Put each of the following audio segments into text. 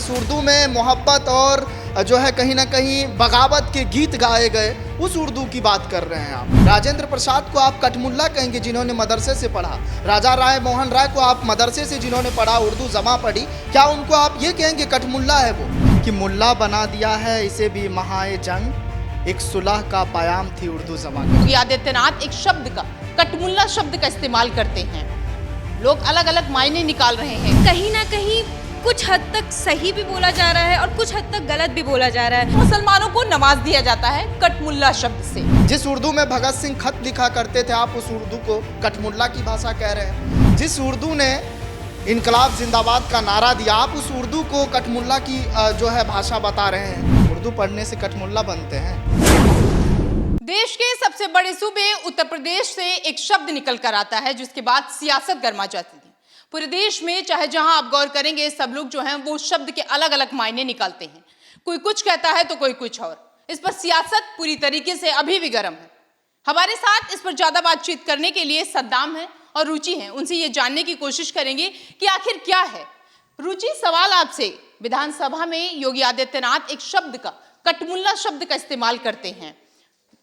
जिस उर्दू में मोहब्बत और जो है कहीं ना कहीं बगावत के गीत गाए गए, उस उर्दू की बात कर रहे हैं आप। राजेंद्र प्रसाद को आप कठमुल्ला कहेंगे जिन्होंने मदरसे से पढ़ा, राजा राय मोहन राय को आप मदरसे से जिन्होंने पढ़ा, उर्दू जमा पढ़ी, क्या उनको आप ये कहेंगे कठमुल्ला है वो? कि मुल्ला बना दिया है इसे भी महाए जंग, एक सुलह का पयाम थी उर्दू जमा। योगी आदित्यनाथ एक शब्द का, कठमुल्ला शब्द का इस्तेमाल करते हैं। लोग अलग अलग मायने निकाल रहे हैं। कहीं ना कहीं कुछ हद तक सही भी बोला जा रहा है और कुछ हद तक गलत भी बोला जा रहा है। मुसलमानों को नवाज दिया जाता है कठमुल्ला शब्द से। जिस उर्दू में भगत सिंह खत लिखा करते थे, आप उस उर्दू को कठमुल्ला की भाषा कह रहे हैं। जिस उर्दू ने इनकलाब जिंदाबाद का नारा दिया, आप उस उर्दू को कठमुल्ला की जो है भाषा बता रहे हैं। उर्दू पढ़ने से कठमुल्ला बनते हैं। देश के सबसे बड़े सूबे उत्तर प्रदेश से एक शब्द निकल कर आता है जिसके बाद सियासत गर्मा जाती थी। पूरे देश में चाहे जहां आप गौर करेंगे, सब लोग जो हैं वो शब्द के अलग अलग मायने निकालते हैं। कोई कुछ कहता है तो कोई कुछ और। इस पर सियासत पूरी तरीके से अभी भी गर्म है। हमारे साथ इस पर ज्यादा बातचीत करने के लिए सद्दाम है और रुचि है। उनसे ये जानने की कोशिश करेंगे कि आखिर क्या है। रुचि, सवाल आपसे, विधानसभा में योगी आदित्यनाथ एक शब्द का, कठमुल्ला शब्द का इस्तेमाल करते हैं।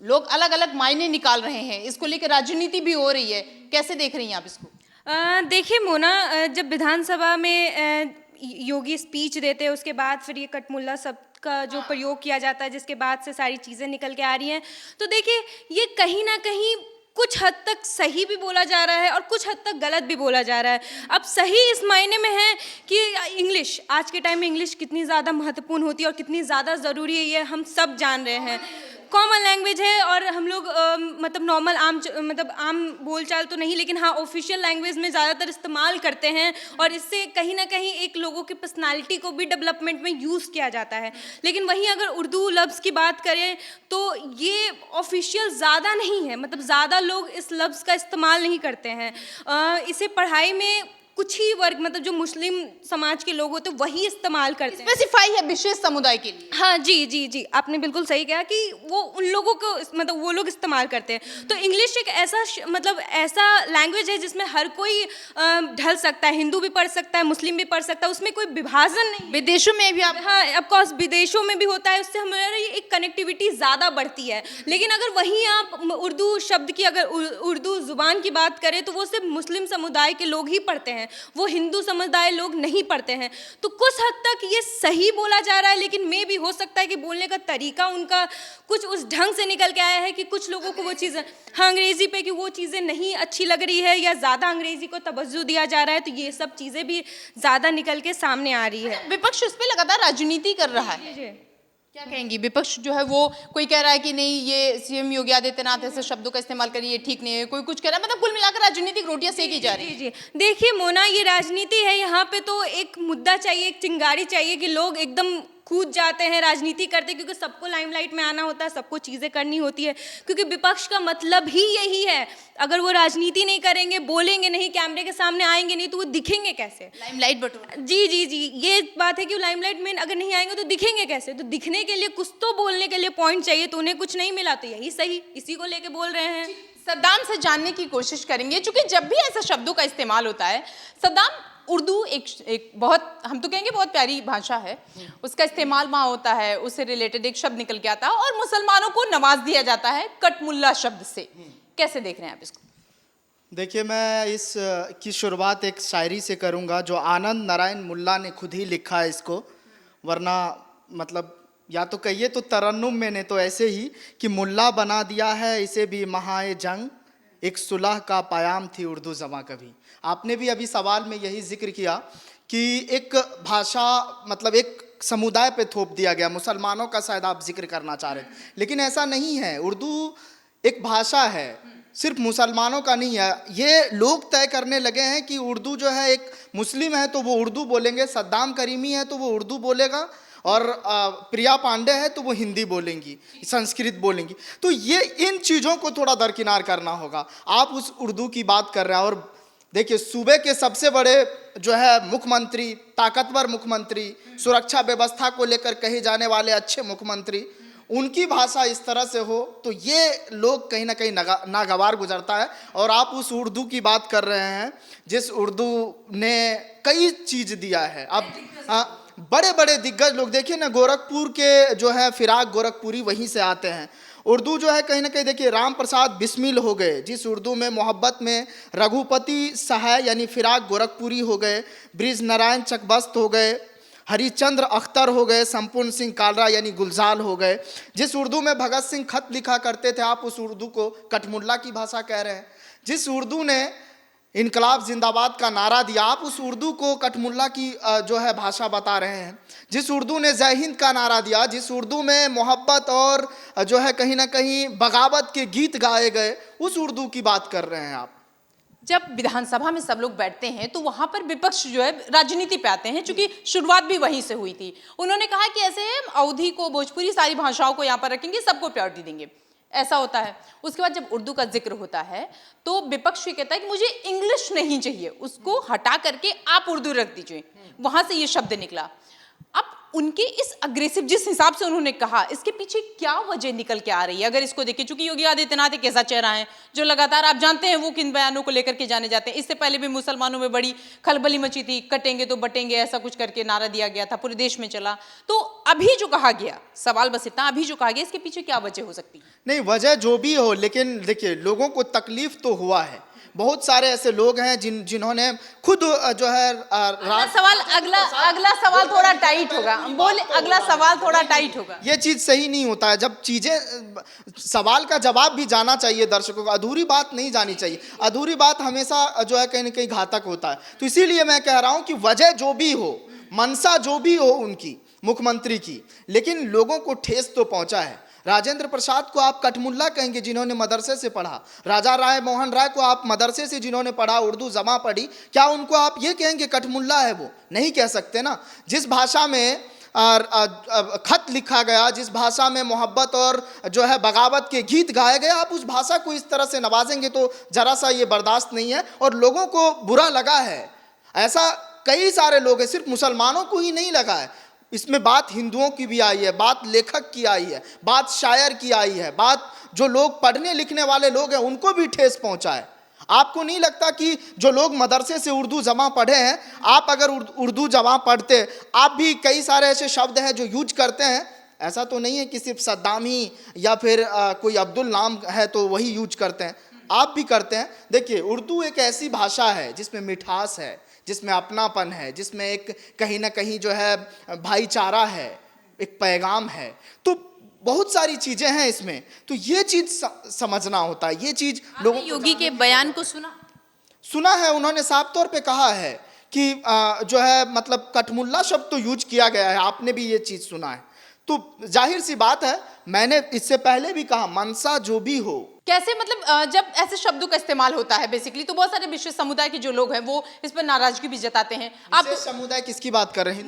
लोग अलग अलग मायने निकाल रहे हैं, इसको लेकर राजनीति भी हो रही है। कैसे देख रही हैं आप इसको? देखिए मोना, जब विधानसभा में योगी स्पीच देते हैं उसके बाद फिर ये कठमुल्ला शब्द का जो प्रयोग किया जाता है, जिसके बाद से सारी चीज़ें निकल के आ रही हैं, तो देखिए ये कहीं ना कहीं कुछ हद तक सही भी बोला जा रहा है और कुछ हद तक गलत भी बोला जा रहा है। अब सही इस मायने में है कि इंग्लिश, आज के टाइम में इंग्लिश कितनी ज़्यादा महत्वपूर्ण होती है और कितनी ज़्यादा ज़रूरी है, ये हम सब जान रहे हैं। कॉमन लैंग्वेज है और हम लोग मतलब नॉर्मल आम बोलचाल तो नहीं, लेकिन हाँ ऑफिशियल लैंग्वेज में ज़्यादातर इस्तेमाल करते हैं और इससे कहीं ना कहीं एक लोगों की पर्सनालिटी को भी डेवलपमेंट में यूज़ किया जाता है। लेकिन वहीं अगर उर्दू लफ्ज़ की बात करें तो ये ऑफिशियल ज़्यादा नहीं है, मतलब ज़्यादा लोग इस लफ्ज़ का इस्तेमाल नहीं करते हैं। इसे पढ़ाई में कुछ ही वर्ग, मतलब जो मुस्लिम समाज के लोग होते हैं वही इस्तेमाल करते हैं। स्पेसिफाई है विशेष समुदाय के लिए। हाँ जी जी जी, आपने बिल्कुल सही कहा कि वो उन लोगों को, मतलब वो लोग इस्तेमाल करते हैं। तो इंग्लिश एक ऐसा मतलब ऐसा लैंग्वेज है जिसमें हर कोई ढल सकता है, हिंदू भी पढ़ सकता है, मुस्लिम भी पढ़ सकता है, उसमें कोई विभाजन नहीं। विदेशों में भी आप, हाँ ऑफकोर्स विदेशों में भी होता है, उससे हमारी एक कनेक्टिविटी ज़्यादा बढ़ती है। लेकिन अगर वहीं आप उर्दू शब्द की, अगर उर्दू ज़ुबान की बात करें तो वो सिर्फ मुस्लिम समुदाय के लोग ही पढ़ते हैं, वो हिंदू समुदाय लोग नहीं पढ़ते हैं। तो कुछ हद तक ये सही बोला जा रहा है, लेकिन मे भी हो सकता है कि बोलने का तरीका उनका कुछ उस ढंग से निकल के आया है कि कुछ लोगों को वो चीज़ें, हाँ अंग्रेज़ी पे, कि वो चीज़ें नहीं अच्छी लग रही है या ज़्यादा अंग्रेज़ी को तवज्जो दिया जा रहा है, तो ये सब चीज़ें भी ज़्यादा निकल के सामने आ रही है। विपक्ष इस पे लगातार राजनीति कर रहा है। क्या कहेंगी? विपक्ष जो है वो, कोई कह रहा है कि नहीं ये सीएम योगी आदित्यनाथ ऐसे शब्दों का इस्तेमाल करिए, ये ठीक नहीं है, कोई कुछ कह रहा है, मतलब कुल मिलाकर राजनीतिक रोटियां सेकी जा रही है। जी जी, देखिए मोना, ये राजनीति है, यहाँ पे तो एक मुद्दा चाहिए, एक चिंगारी चाहिए कि लोग एकदम कूद जाते हैं, राजनीति करते हैं, क्योंकि सबको लाइमलाइट में आना होता है, सबको चीज़ें करनी होती है, क्योंकि विपक्ष का मतलब ही यही है। अगर वो राजनीति नहीं करेंगे, बोलेंगे नहीं, कैमरे के सामने आएंगे नहीं, तो वो दिखेंगे कैसे? लाइमलाइट बटोर। जी जी जी, ये बात है कि लाइमलाइट में अगर नहीं आएंगे तो दिखेंगे कैसे? तो दिखने के लिए कुछ तो बोलने के लिए पॉइंट चाहिए, तो उन्हें कुछ नहीं मिला, तो यही सही, इसी को लेके बोल रहे हैं। सद्दाम से जानने की कोशिश करेंगे, क्योंकि जब भी ऐसे शब्दों का इस्तेमाल होता है, सद्दाम, उर्दू एक बहुत, हम तो कहेंगे बहुत प्यारी भाषा है, उसका इस्तेमाल वहाँ होता है, उससे रिलेटेड एक शब्द निकल के आता है और मुसलमानों को नवाज दिया जाता है कठमुल्ला शब्द से। कैसे देख रहे हैं आप इसको? देखिए, मैं इस की शुरुआत एक शायरी से करूंगा जो आनंद नारायण मुल्ला ने खुद ही लिखा है इसको, वरना मतलब या तो कहिए तो तरन्नुम मैंने तो ऐसे ही कि मुल्ला बना दिया है इसे भी महाए जंग, एक सुलह का पयाम थी उर्दू जमा कभी। आपने भी अभी सवाल में यही जिक्र किया कि एक भाषा, मतलब एक समुदाय पे थोप दिया गया, मुसलमानों का शायद आप जिक्र करना चाह रहे थे, लेकिन ऐसा नहीं है। उर्दू एक भाषा है, सिर्फ मुसलमानों का नहीं है। ये लोग तय करने लगे हैं कि उर्दू जो है, एक मुस्लिम है तो वो उर्दू बोलेंगे, सद्दाम करीमी है तो वो उर्दू बोलेगा, और प्रिया पांडे है तो वो हिंदी बोलेंगी, संस्कृत बोलेंगी। तो ये इन चीज़ों को थोड़ा दरकिनार करना होगा। आप उस उर्दू की बात कर रहे हैं, और देखिए सूबे के सबसे बड़े जो है मुख्यमंत्री, ताकतवर मुख्यमंत्री, सुरक्षा व्यवस्था को लेकर कहे जाने वाले अच्छे मुख्यमंत्री, उनकी भाषा इस तरह से हो तो ये लोग कहीं ना कहीं नागवार गुजरता है। और आप उस उर्दू की बात कर रहे हैं जिस उर्दू ने कई चीज़ दिया है। अब बड़े बड़े दिग्गज लोग, देखिए ना, गोरखपुर के जो है फिराक गोरखपुरी वहीं से आते हैं। उर्दू जो है कहीं ना कहीं, देखिए राम प्रसाद बिस्मिल हो गए, जिस उर्दू में मोहब्बत में रघुपति सहाय यानी फिराक गोरखपुरी हो गए, ब्रिज नारायण चकबस्त हो गए, हरिचंद्र अख्तर हो गए, संपूर्ण सिंह कालरा यानी गुलजार हो गए। जिस उर्दू में भगत सिंह खत लिखा करते थे, आप उस उर्दू को कठमुल्ला की भाषा कह रहे हैं। जिस उर्दू ने इनकलाब जिंदाबाद का नारा दिया, आप उस उर्दू को कठमुल्ला की जो है भाषा बता रहे हैं। जिस उर्दू ने जय हिंद का नारा दिया, जिस उर्दू में मोहब्बत और जो है कहीं ना कहीं बगावत के गीत गाए गए, उस उर्दू की बात कर रहे हैं आप। जब विधानसभा में सब लोग बैठते हैं तो वहां पर विपक्ष जो है राजनीति पे आते हैं, क्योंकि शुरुआत भी वहीं से हुई थी। उन्होंने कहा कि ऐसे अवधी को, भोजपुरी, सारी भाषाओं को यहाँ पर रखेंगे, सबको प्रायोरिटी देंगे, ऐसा होता है। उसके बाद जब उर्दू का जिक्र होता है तो विपक्ष ये कहता है कि मुझे इंग्लिश नहीं चाहिए, उसको हटा करके आप उर्दू रख दीजिए। वहां से ये शब्द निकला। अब उनके इस अग्रेसिव, जिस हिसाब से उन्होंने कहा, इसके पीछे क्या वजह निकल के आ रही है? अगर इसको देखें, चूंकि योगी आदित्यनाथ एक ऐसा चेहरा है जो लगातार, आप जानते हैं वो किन बयानों को लेकर के जाने जाते हैं। इससे पहले भी मुसलमानों में बड़ी खलबली मची थी, कटेंगे तो बटेंगे, ऐसा कुछ करके नारा दिया गया था, पूरे देश में चला। तो अभी जो कहा गया, सवाल बस इतना, अभी जो कहा गया, इसके पीछे क्या वजह हो सकती है? नहीं, वजह जो भी हो, लेकिन देखिए लोगों को तकलीफ तो हुआ है। बहुत सारे ऐसे लोग हैं जिन्होंने खुद जो है अगला सवाल थोड़ा टाइट होगा, बोले अगला सवाल थोड़ा टाइट होगा। ये चीज सही नहीं होता है। जब चीजें, सवाल का जवाब भी जाना चाहिए दर्शकों को, अधूरी बात नहीं जानी चाहिए। अधूरी बात हमेशा जो है कहीं ना कहीं घातक होता है। तो इसीलिए मैं कह रहा हूं कि वजह जो भी हो, मनसा जो भी हो उनकी, मुख्यमंत्री की, लेकिन लोगों को ठेस तो पहुंचा है। राजेंद्र प्रसाद को आप कठमुल्ला कहेंगे जिन्होंने मदरसे से पढ़ा, राजा राय मोहन राय को आप मदरसे से जिन्होंने पढ़ा, उर्दू जमा पढ़ी, क्या उनको आप ये कहेंगे कठमुल्ला है? वो नहीं कह सकते ना। जिस भाषा में खत लिखा गया, जिस भाषा में मोहब्बत और जो है बगावत के गीत गाए गए, आप उस भाषा को इस तरह से नवाजेंगे तो जरा सा ये बर्दाश्त नहीं है। और लोगों को बुरा लगा है, ऐसा कई सारे लोग हैं, सिर्फ मुसलमानों को ही नहीं लगा है। इसमें बात हिंदुओं की भी आई है, बात लेखक की आई है, बात शायर की आई है, बात जो लोग पढ़ने लिखने वाले लोग हैं उनको भी ठेस पहुंचा है। आपको नहीं लगता कि जो लोग मदरसे से उर्दू जमा पढ़े हैं, आप अगर उर्दू जमा पढ़ते, आप भी कई सारे ऐसे शब्द हैं जो यूज करते हैं। ऐसा तो नहीं है कि सिर्फ सद्दाम ही या फिर कोई अब्दुल नाम है तो वही यूज करते हैं, आप भी करते हैं। देखिए, उर्दू एक ऐसी भाषा है जिसमें मिठास है, जिसमें अपनापन है, जिसमें एक कहीं ना कहीं जो है भाईचारा है, एक पैगाम है, तो बहुत सारी चीजें हैं इसमें। तो ये चीज समझना होता है। ये चीज लोगों योगी के बयान को सुना है, उन्होंने साफ तौर पे कहा है कि जो है मतलब कठमुल्ला शब्द तो यूज किया गया है, आपने भी ये चीज सुना है। तो जाहिर सी बात है, मैंने इससे पहले भी कहा, मनसा जो भी हो, कैसे, मतलब जब ऐसे शब्दों का इस्तेमाल होता है बेसिकली, तो बहुत सारे विशेष समुदाय के जो लोग हैं वो इस पर नाराजगी भी जताते हैं। आप समुदाय किसकी बात कर रहे हैं?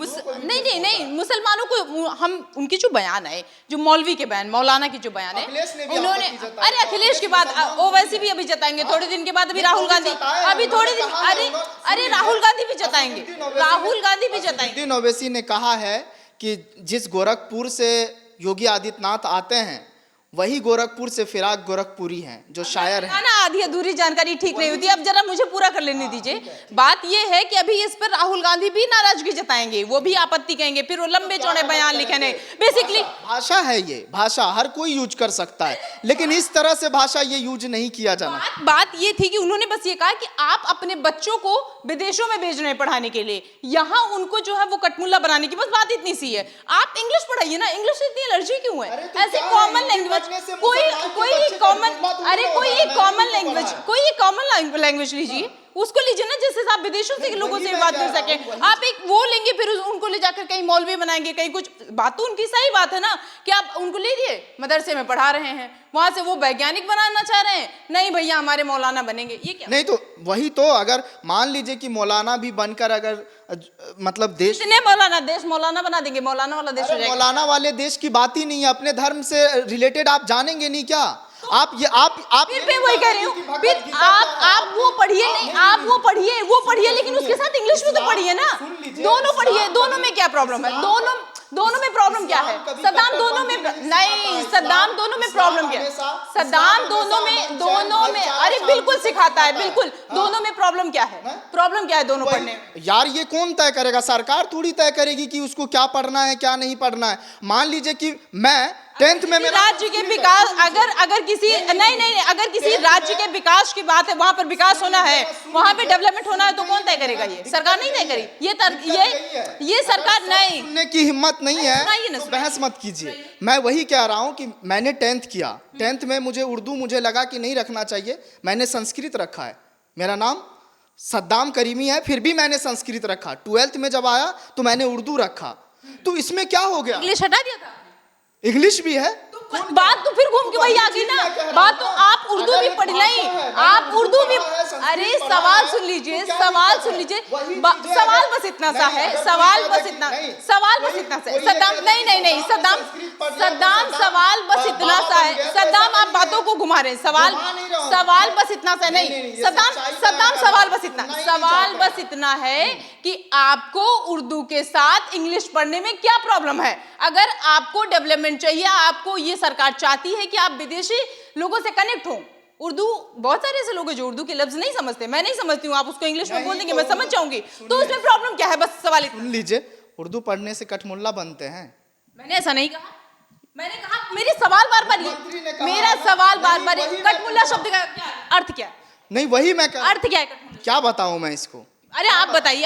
नहीं, मुसलमानों को, हम उनकी जो बयान है, जो मौलवी के बयान, मौलाना की जो बयान है, उन्होंने, अरे अखिलेश की बात ओवैसी भी अभी जताएंगे थोड़े दिन के बाद, अभी राहुल गांधी, अभी थोड़े दिन, अरे राहुल गांधी भी जताएंगे, राहुल गांधी भी जताएंगे। ओवैसी ने कहा है कि जिस गोरखपुर से योगी आदित्यनाथ आते हैं वही गोरखपुर से फिराक गोरखपुरी हैं, जो शायर हैं ना। आधी अधूरी जानकारी ठीक नहीं होती, अब जरा मुझे पूरा कर लेने दीजिए। बात ये है कि अभी इस पर राहुल गांधी भी नाराजगी जताएंगे, वो भी आपत्ति कहेंगे, फिर वो लंबे चौड़े बयान लिखेंगे। बेसिकली भाषा है, ये भाषा हर कोई यूज कर सकता है, लेकिन इस तरह से भाषा ये यूज नहीं किया जाना। बात ये थी कि उन्होंने बस ये कहा कि आप अपने बच्चों को विदेशों में भेज रहे हैं पढ़ाने के लिए, यहाँ उनको जो है वो कठमुल्ला बनाने की, बस बात इतनी सी है। आप इंग्लिश पढ़ाइए ना, इंग्लिश से इतनी एलर्जी क्यों है? ऐसे कॉमन लैंग्वेज, कोई कॉमन लैंग्वेज लीजिए, उसको लीजिए ना, जिससे आप विदेशों से लोगों से बात कर सके। आप एक वो लेंगे, फिर उनको ले जाकर कहीं मौलवी बनाएंगे, कहीं कुछ। बात तो उनकी सही बात है ना कि आप उनको लीजिए, मदरसे में पढ़ा रहे हैं, वहां से वो वैज्ञानिक बनाना चाह रहे हैं, नहीं भैया हमारे मौलाना बनेंगे, ये क्या? नहीं तो वही तो, अगर मान लीजिए कि मौलाना भी बनकर अगर मतलब देश मौलाना बना देंगे, मौलाना वाला देश हो जाएगा। मौलाना वाले देश की बात ही नहीं है, अपने धर्म से रिलेटेड आप जानेंगे नहीं क्या? आप फिर मैं वही कह रही हूँ, फिर आप वो पढ़िए, नहीं आप वो पढ़िए, लेकिन उसके साथ इंग्लिश भी तो पढ़िए ना। दोनों पढ़िए, दोनों में क्या प्रॉब्लम है? दोनों दोनों में प्रॉब्लम क्या है? सद्दाम दोनों में नहीं, सद्दाम दोनों में प्रॉब्लम क्या है? सद्दाम दोनों में अरे बिल्कुल सिखाता है, बिल्कुल दोनों में प्रॉब्लम क्या है? प्रॉब्लम क्या है दोनों पढ़ने में? यार ये कौन तय करेगा? सरकार थोड़ी तय करेगी कि उसको क्या पढ़ना है क्या नहीं पढ़ना है। मान लीजिए कि मैं 10th में मेरा राज्य के विकास अगर किसी नहीं अगर किसी राज्य के विकास की बात है, वहां पर विकास होना है, वहां पे डेवलपमेंट होना है, तो कौन तय करेगा? ये सरकार नहीं तय करेगी। ये सरकार नहीं, सुनने की हिम्मत नहीं है सुनाइए ना, तो बहस मत कीजिए। मैं वही कह रहा हूं कि मैंने 10th किया, 10th में मुझे उर्दू मुझे लगा कि नहीं रखना चाहिए, मैंने संस्कृत रखा है। मेरा नाम सद्दाम करीमी है, फिर भी मैंने संस्कृत रखा। 12th में जब आया तो मैंने उर्दू रखा। तो इसमें क्या हो गया? इंग्लिश हटा दिया था, इंग्लिश भी है। बात तो फिर घूम के वही आ गई ना। बात तो आप उर्दू भी पढ़ नहीं, आप उर्दू भी, अरे सवाल सुन लीजिए, सवाल सुन लीजिए, सवाल बस इतना सा है, सवाल बस इतना सा है। सद्दाम नहीं सद्दाम सवाल बस इतना सा है। सद्दाम आप बातों को घुमा रहे हैं, सवाल बस इतना सा नहीं। सद्दाम सवाल बस इतना है कि आपको उर्दू के साथ इंग्लिश पढ़ने में क्या प्रॉब्लम है? अगर आपको डेवलपमेंट चाहिए, आपको ये सरकार चाहती है कि आप विदेशी लोगों से कनेक्ट हो। उर्दू, बहुत सारे ऐसे लोग हैं जो उर्दू के लफ्ज नहीं समझते, मैं नहीं समझती हूँ, आप उसको इंग्लिश में बोल देंगे मैं समझ जाऊंगी, तो उसमें प्रॉब्लम क्या है? बस सवाल इतना। सुन लीजिए, उर्दू पढ़ने से कठमुल्ला बनते हैं। मैंने ऐसा नहीं कहा, मैंने कहा मेरे सवाल बार-बार ये, मेरा सवाल बार-बार कठमुल्ला शब्द का अर्थ क्या है? नहीं वही मैं अर्थ क्या है कठमुल्ला? क्या बताऊं मैं इसको? अरे आप बताइए,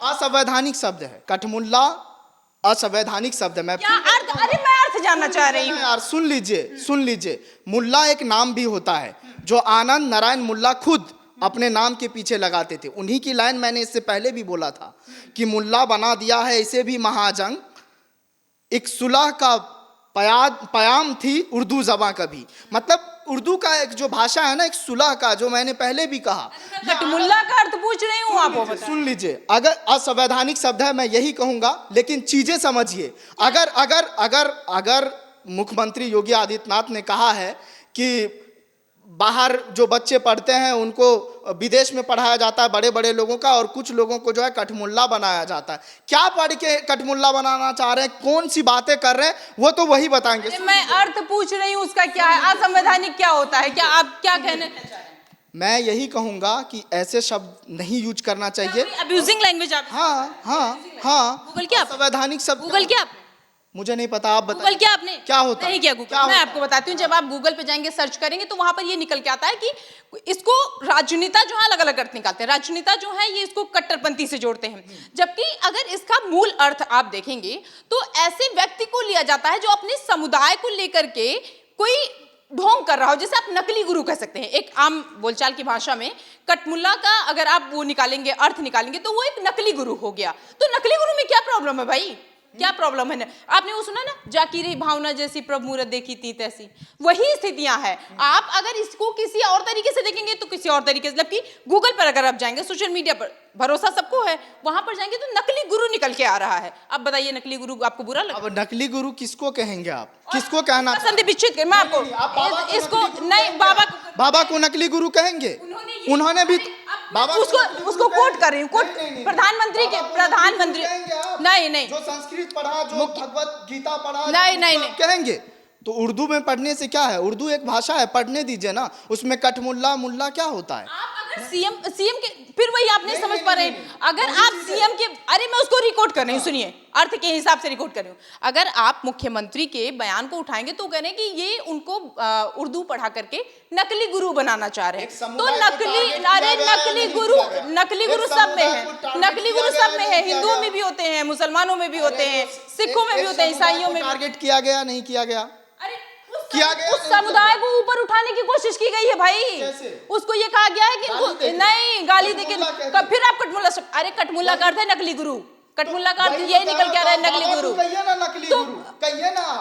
असंवैधानिक शब्द है कठमुल्ला, असंवैधानिक शब्द है। मैं क्या अर्थ? अरे मैं अर्थ जानना चाह रही हूँ यार। सुन लीजिए, मुल्ला एक नाम भी होता है जो आनंद नारायण मुल्ला खुद अपने नाम के पीछे लगाते थे। उन्हीं की लाइन मैंने इससे पहले भी बोला था कि मुल्ला बना दिया है इसे भी महाजंग, एक सुलह का पयाम थी उर्दू ज़बां कभी। मतलब उर्दू का एक जो भाषा है ना, एक सुलह का, जो मैंने पहले भी कहा। कठमुल्ला का अर्थ पूछ रही हूँ, आप वो बताएं। सुन लीजिए, अगर असंवैधानिक शब्द है मैं यही कहूंगा, लेकिन चीजें समझिए। अगर मुख्यमंत्री योगी आदित्यनाथ ने कहा है कि बाहर जो बच्चे पढ़ते हैं उनको विदेश में पढ़ाया जाता है बड़े बड़े लोगों का, और कुछ लोगों को जो है कठमुल्ला बनाया जाता है, क्या पढ़ के कठमुल्ला बनाना चाह रहे हैं, कौन सी बातें कर रहे हैं, वो तो वही बताएंगे। मैं अर्थ पूछ रही हूँ उसका क्या है, असंवैधानिक क्या होता है, क्या आप क्या कहने चाह रहे हैं? मैं यही कहूंगा कि ऐसे शब्द नहीं यूज करना चाहिए। अब्यूजिंग लैंग्वेज आप? हाँ गूगल क्या? संवैधानिक शब्द गूगल क्या? मुझे नहीं पता, आप बताइए। गूगल क्या आपने? क्या होता है? नहीं किया गूगल, मैं आपको बताती हूँ। जब आप गूगल पे जाएंगे, सर्च करेंगे, तो वहां पर ये निकल के आता है कि इसको राजनेता जो है अलग अलग अर्थ निकालते हैं। राजनेता जो है ये इसको कट्टरपंथी से जोड़ते हैं, जबकि अगर इसका मूल अर्थ आप देखेंगे तो ऐसे व्यक्ति को लिया जाता है जो अपने समुदाय को लेकर के कोई ढोंग कर रहा हो, जैसे आप नकली गुरु कह सकते हैं। एक आम बोलचाल की भाषा में कठमुल्ला का अगर आप वो निकालेंगे, अर्थ निकालेंगे, तो वो एक नकली गुरु हो गया। तो नकली गुरु में क्या प्रॉब्लम है भाई? क्या प्रॉब्लम है ना? आपने वो सुना ना, जाकिरी भावना जैसी प्रभु मूरत देखी थी तैसी, वही स्थितियां हैं। आप अगर इसको किसी और तरीके से देखेंगे तो किसी और तरीके से, जबकि गूगल पर अगर आप जाएंगे, सोशल मीडिया पर भरोसा सबको है, वहां पर जाएंगे तो नकली गुरु निकल के आ रहा है। अब बताइए, नकली गुरु आपको बुरा लगा? अब नकली गुरु किसको कहेंगे आप? किसको कहना? संदीप विच्छेद मैं आपको इसको नहीं, बाबा को नकली गुरु कहेंगे? उन्होंने भी उसको कोट कर रही हूँ, कोट प्रधानमंत्री नहीं जो संस्कृत पढ़ा, जो भगवत गीता पढ़ा, नहीं कहेंगे। तो उर्दू में पढ़ने से क्या है? उर्दू एक भाषा है, पढ़ने दीजिए ना। उसमें कठमुल्ला मुल्ला क्या होता है? आप अगर सीएम के, फिर वही आप नहीं समझ पा रहे हैं। अगर आप सीएम के, अरे मैं उसको रिकॉर्ड कर रही हूँ, सुनिए, अर्थ के हिसाब से रिकॉर्ड कर रही हूँ। अगर आप मुख्यमंत्री के बयान को उठाएंगे तो कह रहे हैं कि ये उनको उर्दू पढ़ा करके नकली गुरु बनाना चाह रहे हैं। तो नकली गुरु सब में है, नकली गुरु सब में है। हिंदुओं में भी होते हैं, मुसलमानों में भी होते हैं, सिखों में भी होते हैं, ईसाइयों में। टारगेट किया गया नहीं किया गया? उस समुदाय को ऊपर उठाने की कोशिश की गई है भाई। उसको ये कहा गया है कि नहीं, गाली देके फिर आप कठमुल्ला, अरे कठमुल्ला का अर्थ है नकली गुरु। कठमुल्ला का अर्थ यही निकल के आ रहा है, नकली गुरु।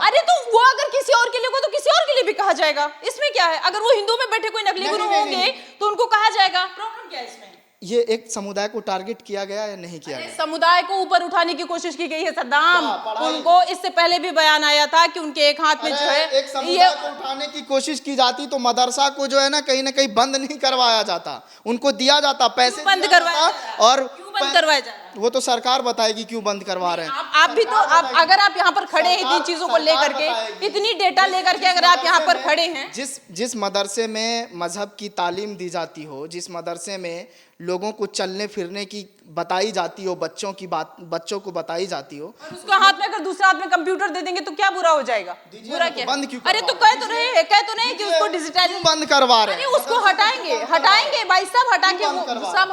अरे तो वो अगर किसी और के लिए हो तो किसी और के लिए भी कहा जाएगा, इसमें क्या है? अगर वो हिंदू में बैठे कोई नकली गुरु होंगे तो उनको कहा जाएगा, प्रॉब्लम क्या है इसमें? ये एक समुदाय को टारगेट किया गया या नहीं किया गया? समुदाय को ऊपर उठाने की कोशिश की गई है सद्दाम। उनको इससे पहले भी बयान आया था कि उनके एक हाथ में जो है, एक समुदाय को उठाने की कोशिश की जाती तो मदरसा को जो है ना कहीं बंद नहीं करवाया जाता, उनको दिया जाता, पैसे बंद करवाया, और बंद करवाया जाता। वो तो सरकार बताएगी क्यों बंद करवा रहे हैं। आप भी तो अगर आप यहाँ पर खड़े हैं इतनी चीजों को लेकर के, इतनी डेटा लेकर के अगर आप यहाँ पर खड़े हैं, जिस मदरसे में मजहब की तालीम दी जाती हो, जिस मदरसे में लोगों को चलने फिरने की बताई जाती हो, बच्चों को बताई जाती हो, और उसको हाथ में अगर दूसरा हाथ में कंप्यूटर दे देंगे तो क्या बुरा हो जाएगा? बुरा क्या? बंद क्यों? अरे तो कह तो रहे कि उसको डिजिटाइज बंद करवा रहे हैं। उसको हटाएंगे भाई, सब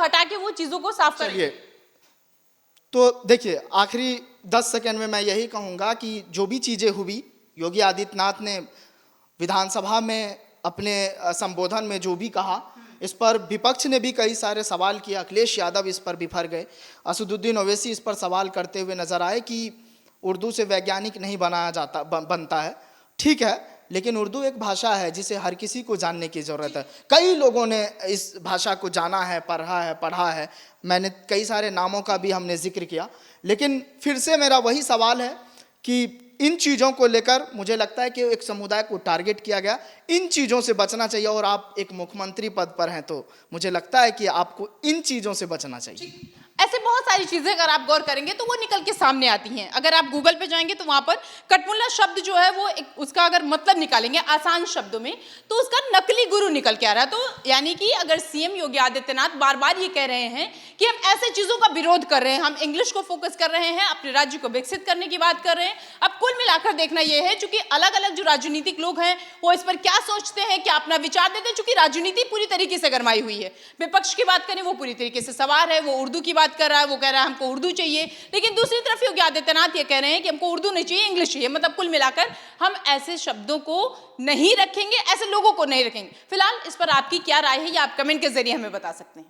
हटा के वो चीजों को साफ करेंगे। तो देखिए, आखिरी 10 सेकंड में मैं यही कहूंगा कि जो भी चीजें हुई, योगी आदित्यनाथ ने विधानसभा में अपने संबोधन में जो भी कहा, इस पर विपक्ष ने भी कई सारे सवाल किए। अखिलेश यादव इस पर बिफर गए, असदुद्दीन ओवैसी इस पर सवाल करते हुए नजर आए कि उर्दू से वैज्ञानिक नहीं बनता है। ठीक है, लेकिन उर्दू एक भाषा है जिसे हर किसी को जानने की ज़रूरत है। कई लोगों ने इस भाषा को जाना है, पढ़ा है। मैंने कई सारे नामों का भी हमने जिक्र किया, लेकिन फिर से मेरा वही सवाल है कि इन चीज़ों को लेकर मुझे लगता है कि एक समुदाय को टारगेट किया गया। इन चीज़ों से बचना चाहिए, और आप एक मुख्यमंत्री पद पर हैं तो मुझे लगता है कि आपको इन चीज़ों से बचना चाहिए। ऐसे बहुत सारी चीजें अगर आप गौर करेंगे तो वो निकल के सामने आती हैं। अगर आप गूगल पे जाएंगे तो वहां पर कटमुल्ला शब्द जो है वो उसका अगर मतलब निकालेंगे आसान शब्दों में तो उसका नकली गुरु निकल के आ रहा है। तो यानी कि अगर सीएम योगी आदित्यनाथ बार बार ये कह रहे हैं कि हम ऐसे चीजों का विरोध कर रहे हैं, हम इंग्लिश को फोकस कर रहे हैं, अपने राज्य को विकसित करने की बात कर रहे हैं। अब कुल मिलाकर देखना यह है, चूंकि अलग अलग जो राजनीतिक लोग हैं वो इस पर क्या सोचते हैं, क्या अपना विचार देते हैं। चूंकि राजनीति पूरी तरीके से गरमाई हुई है, विपक्ष की बात करें वो पूरी तरीके से सवार है, वो उर्दू की बात कर रहा है, वो कह रहा है हमको उर्दू चाहिए। लेकिन दूसरी तरफ योगी आदित्यनाथ ये कह रहे हैं कि हमको उर्दू नहीं चाहिए, इंग्लिश चाहिए। मतलब कुल मिलाकर हम ऐसे शब्दों को नहीं रखेंगे, ऐसे लोगों को नहीं रखेंगे। फिलहाल इस पर आपकी क्या राय है, या आप कमेंट के जरिए हमें बता सकते हैं।